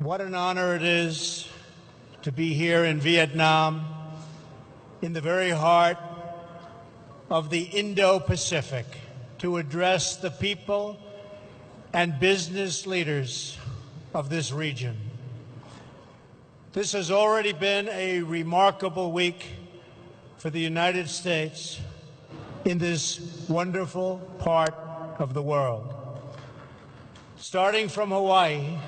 What an honor it is to be here in Vietnam, in the very heart of the Indo-Pacific, to address the people and business leaders of this region. This has already been a remarkable week for the United States in this wonderful part of the world. Starting from Hawaii,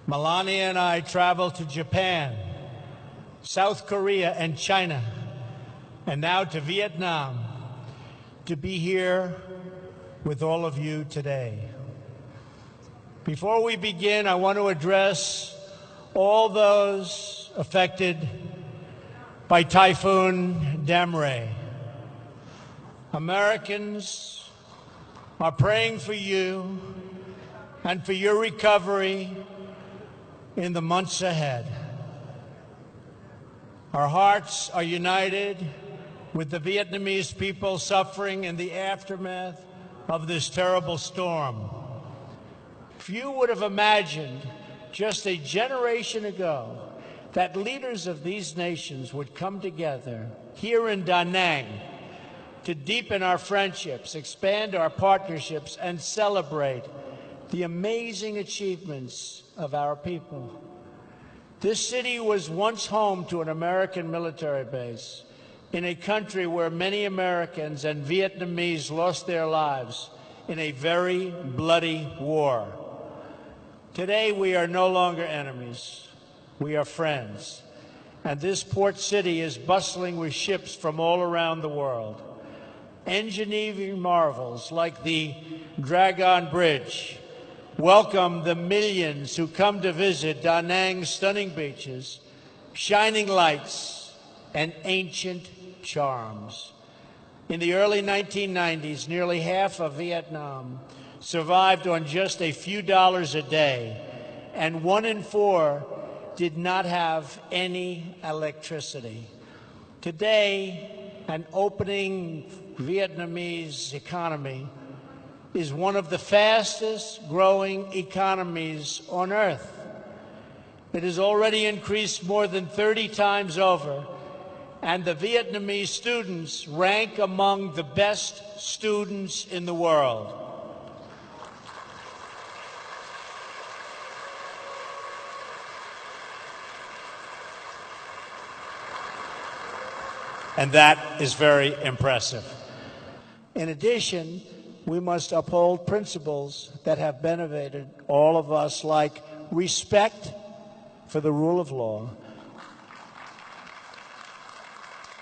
Melania and I traveled to Japan, South Korea, and China, and now to Vietnam to be here with all of you today. Before we begin, I want to address all those affected by Typhoon Damre. Americans are praying for you and for your recovery in the months ahead. Our hearts are united with the Vietnamese people suffering in the aftermath of this terrible storm. Few would have imagined just a generation ago that leaders of these nations would come together here in Da Nang to deepen our friendships, expand our partnerships, and celebrate the amazing achievements of our people. This city was once home to an American military base in a country where many Americans and Vietnamese lost their lives in a very bloody war. Today, we are no longer enemies. We are friends. And this port city is bustling with ships from all around the world. Engineering marvels like the Dragon Bridge welcome the millions who come to visit Da Nang's stunning beaches, shining lights, and ancient charms. In the early 1990s, nearly half of Vietnam survived on just a few dollars a day, and 1 in 4 did not have any electricity. Today, an opening Vietnamese economy is one of the fastest growing economies on earth. It has already increased more than 30 times over, and the Vietnamese students rank among the best students in the world. And that is very impressive. In addition, we must uphold principles that have benefited all of us, like respect for the rule of law,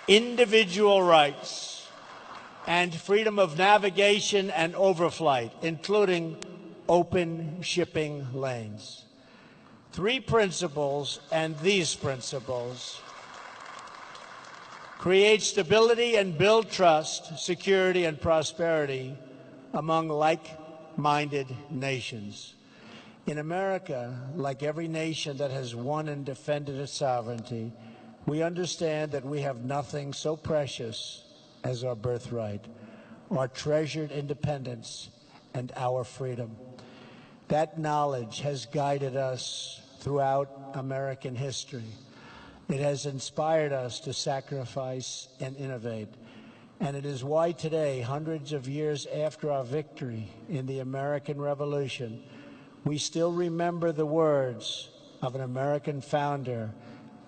individual rights, and freedom of navigation and overflight, including open shipping lanes. 3 principles, and these principles create stability and build trust, security, and prosperity among like-minded nations. In America, like every nation that has won and defended its sovereignty, we understand that we have nothing so precious as our birthright, our treasured independence, and our freedom. That knowledge has guided us throughout American history. It has inspired us to sacrifice and innovate. And it is why today, hundreds of years after our victory in the American Revolution, we still remember the words of an American founder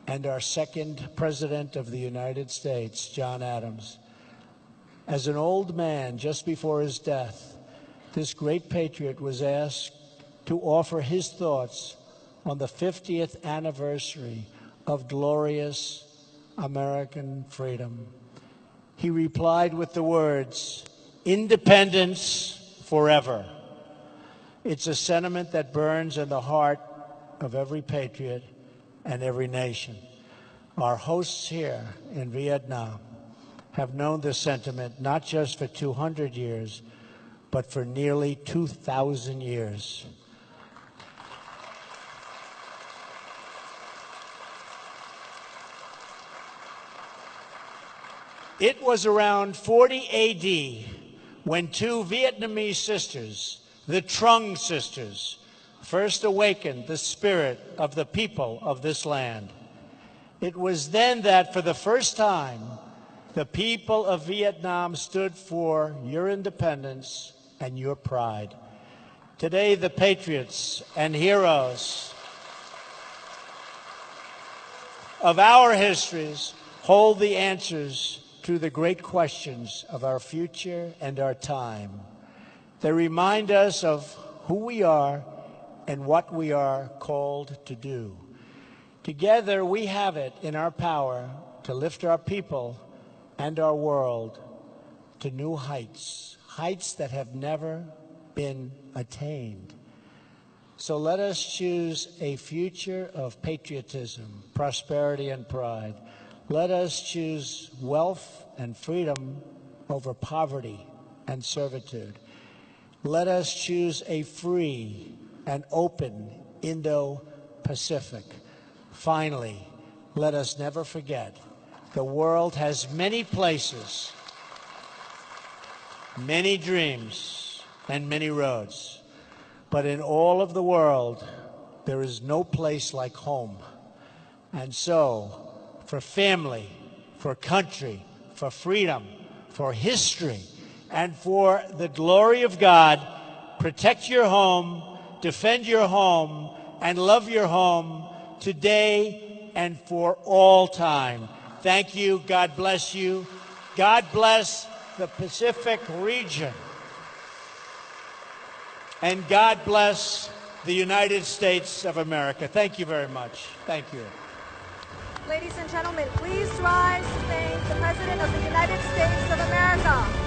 and our second President of the United States, John Adams. As an old man just before his death, this great patriot was asked to offer his thoughts on the 50th anniversary of glorious American freedom. He replied with the words, "Independence forever." It's a sentiment that burns in the heart of every patriot and every nation. Our hosts here in Vietnam have known this sentiment not just for 200 years, but for nearly 2,000 years. It was around 40 AD when 2 Vietnamese sisters, the Trung sisters, first awakened the spirit of the people of this land. It was then that, for the first time, the people of Vietnam stood for your independence and your pride. Today, the patriots and heroes of our histories hold the answers to the great questions of our future and our time. They remind us of who we are and what we are called to do. Together, we have it in our power to lift our people and our world to new heights, heights that have never been attained. So let us choose a future of patriotism, prosperity, and pride. Let us choose wealth and freedom over poverty and servitude. Let us choose a free and open Indo-Pacific. Finally, let us never forget, the world has many places, many dreams, and many roads. But in all of the world, there is no place like home. And so, for family, for country, for freedom, for history, and for the glory of God, protect your home, defend your home, and love your home today and for all time. Thank you. God bless you. God bless the Pacific region. And God bless the United States of America. Thank you very much. Thank you. Ladies and gentlemen, please rise to thank the President of the United States of America.